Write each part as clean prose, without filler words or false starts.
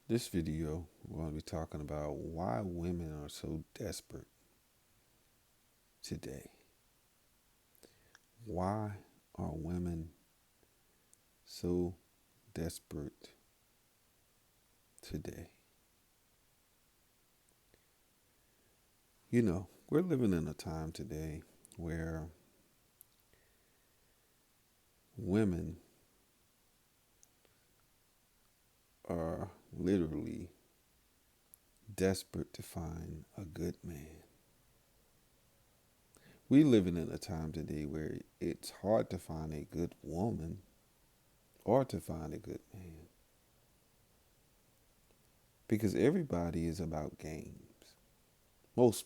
This video, we're going to be talking about why women are so desperate today. Why are women so desperate today? We're living in a time today where women are literally desperate to find a good man. We living in a time today where it's hard to find a good woman or to find a good man because everybody is about games. Most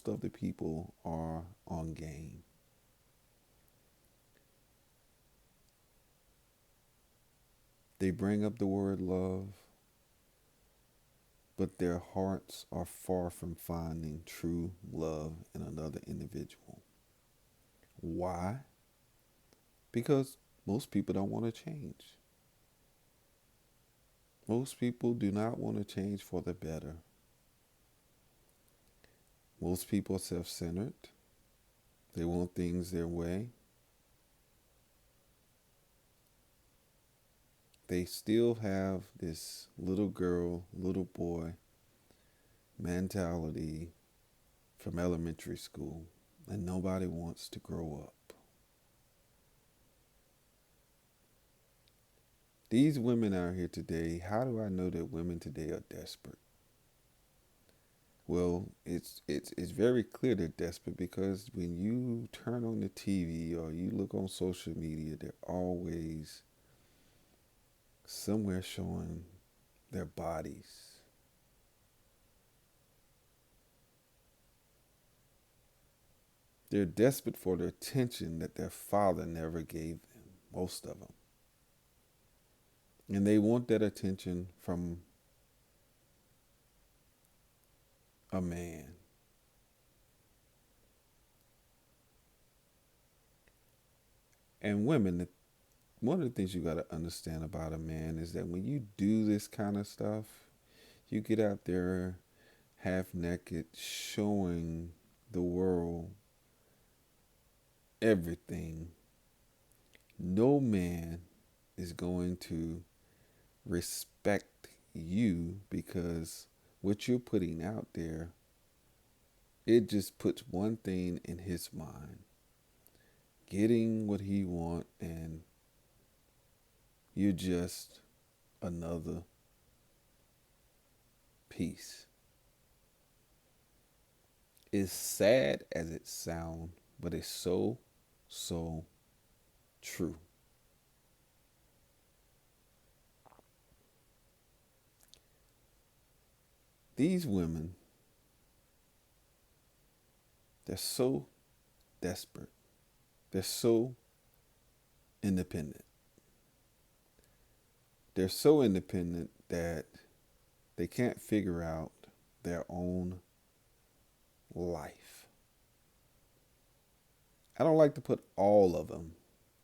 of the people are on game. They bring up the word love, but their hearts are far from finding true love in another individual. Why? Because most people don't want to change. Most people do not want to change for the better. Most people are self centered. They want things their way. They still have this little girl, little boy mentality from elementary school, and nobody wants to grow up. These women out here today, how do I know that women today are desperate? Well, it's very clear they're desperate because when you turn on the TV or you look on social media, they're always somewhere showing their bodies. They're desperate for the attention that their father never gave them, most of them. And they want that attention from a man. And women, one of the things you got to understand about a man is that when you do this kind of stuff, you get out there half naked, showing the world everything. No man is going to respect you because what you're putting out there, it just puts one thing in his mind: getting what he wants, and you're just another piece. It's sad as it sounds, but it's so true. These women, they're so desperate. They're so independent. They're so independent that they can't figure out their own life. I don't like to put all of them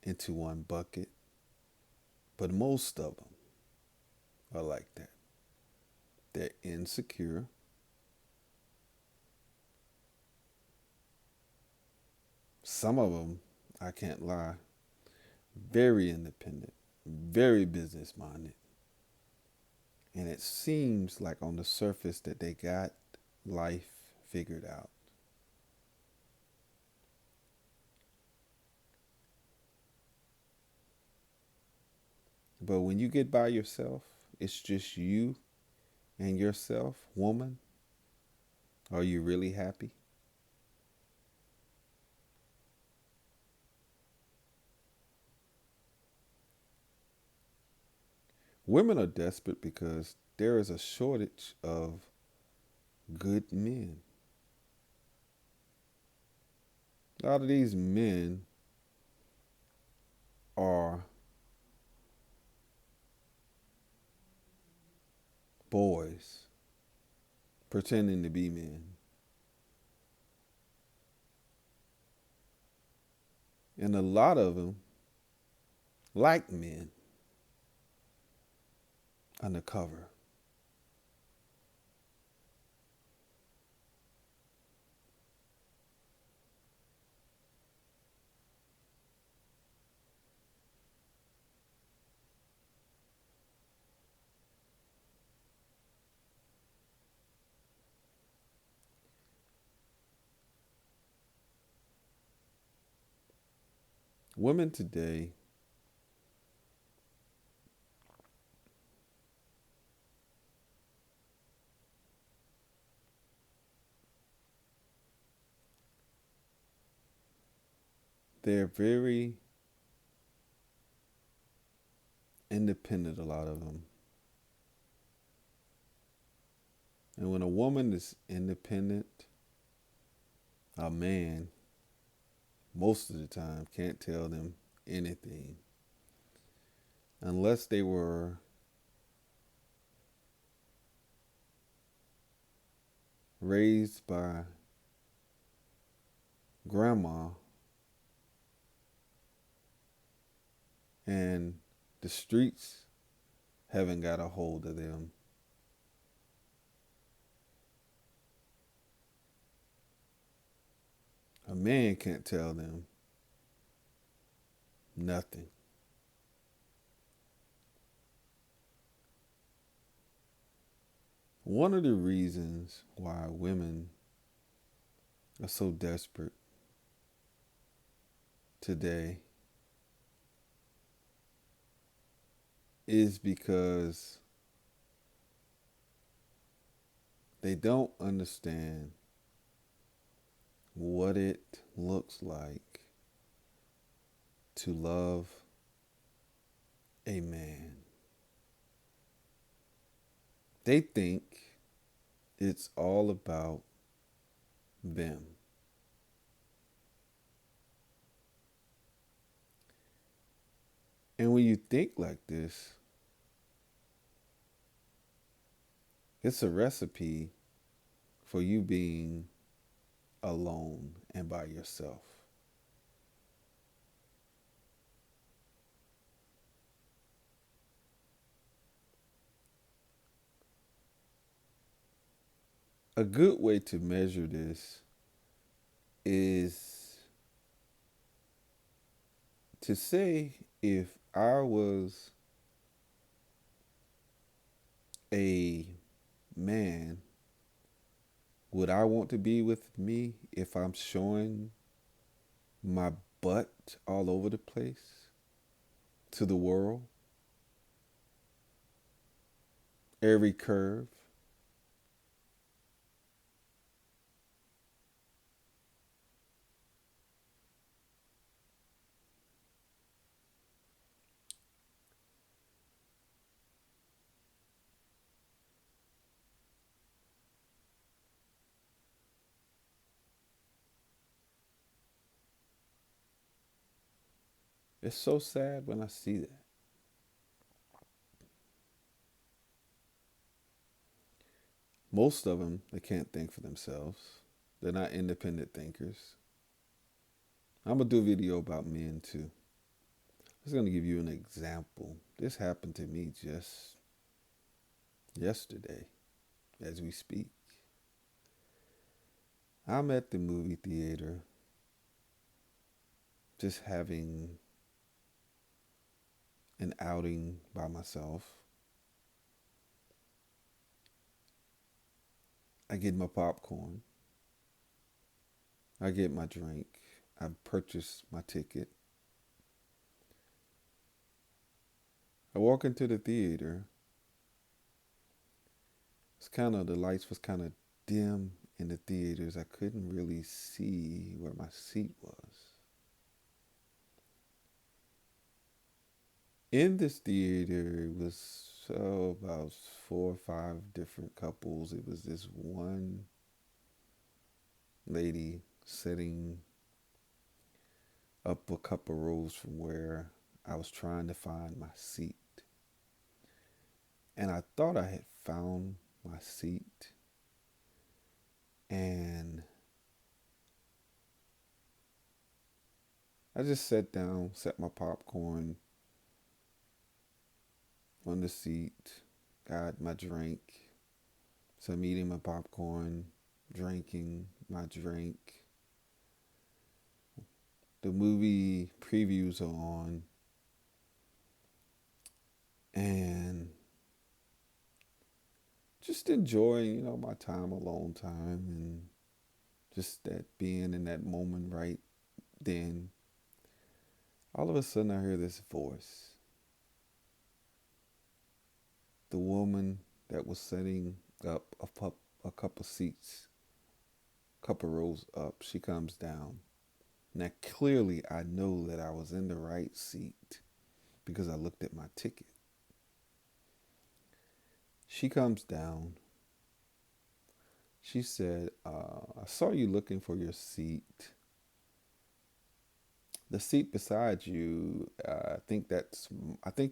into one bucket, but most of them are like that. They're insecure. Some of them, I can't lie, very independent, very business minded. And it seems like on the surface that they got life figured out. But when you get by yourself, it's just you and yourself, woman. Are you really happy? Women are desperate because there is a shortage of good men. A lot of these men are boys pretending to be men. And a lot of them like men undercover. Women today, they're very independent, a lot of them. And when a woman is independent, a man, most of the time, can't tell them anything unless they were raised by grandma and the streets haven't got a hold of them. A man can't tell them nothing. One of the reasons why women are so desperate today is because they don't understand what it looks like to love a man. They think it's all about them. And when you think like this, it's a recipe for you being alone and by yourself. A good way to measure this is to say if I was a man, would I want to be with me if I'm showing my butt all over the place to the world? Every curve. It's so sad when I see that. Most of them, they can't think for themselves. They're not independent thinkers. I'm going to do a video about men too. I'm just going to give you an example. This happened to me just yesterday as we speak. I'm at the movie theater just having an outing by myself. I get my popcorn. I get my drink. I've purchased my ticket. I walk into the theater. The lights was kind of dim in the theaters. I couldn't really see where my seat was. In this theater, it was about 4 or 5 different couples. It was this one lady sitting up a couple rows from where I was trying to find my seat. And I thought I had found my seat. And I just sat down, set my popcorn on the seat, got my drink. So I'm eating my popcorn, drinking my drink. The movie previews are on. And just enjoying, my time, alone time, and just that being in that moment right then. All of a sudden, I hear this voice. The woman that was setting up a couple seats, couple rows up, she comes down. Now, clearly, I know that I was in the right seat because I looked at my ticket. She comes down. She said, I saw you looking for your seat. The seat beside you, I think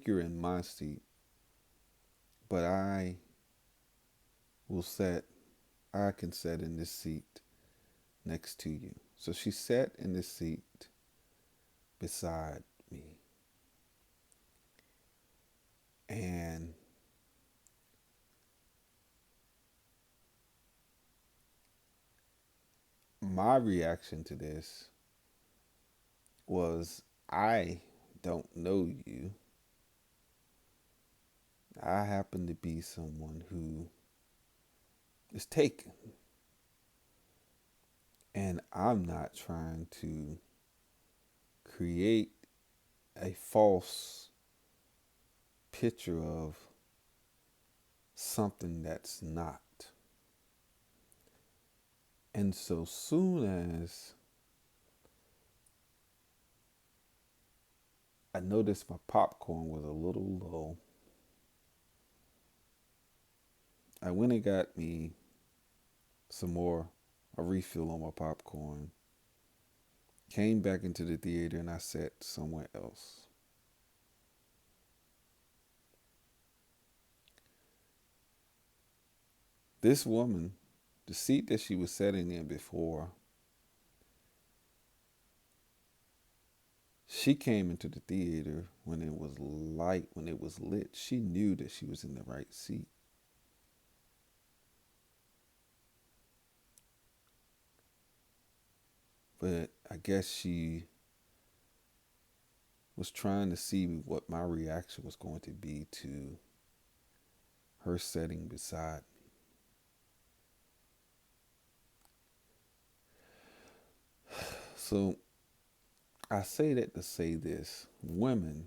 you're in my seat, but will set, I can sit in this seat next to you. So she sat in this seat beside me. And my reaction to this was, I don't know you. I happen to be someone who is taken. And I'm not trying to create a false picture of something that's not. And so soon as I noticed my popcorn was a little low, I went and got me some more, a refill on my popcorn, came back into the theater, and I sat somewhere else. This woman, the seat that she was sitting in before, she came into the theater when it was light, when it was lit. She knew that she was in the right seat. But I guess she was trying to see what my reaction was going to be to her sitting beside me. So I say that to say this: women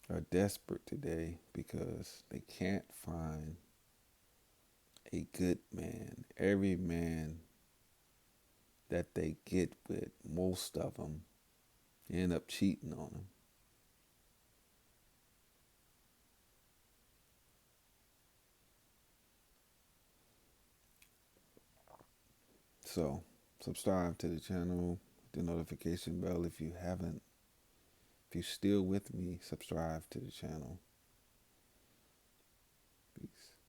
are desperate today because they can't find a good man. Every man that they get with, most of them end up cheating on them. So subscribe to the channel, the notification bell if you haven't. If you're still with me, subscribe to the channel.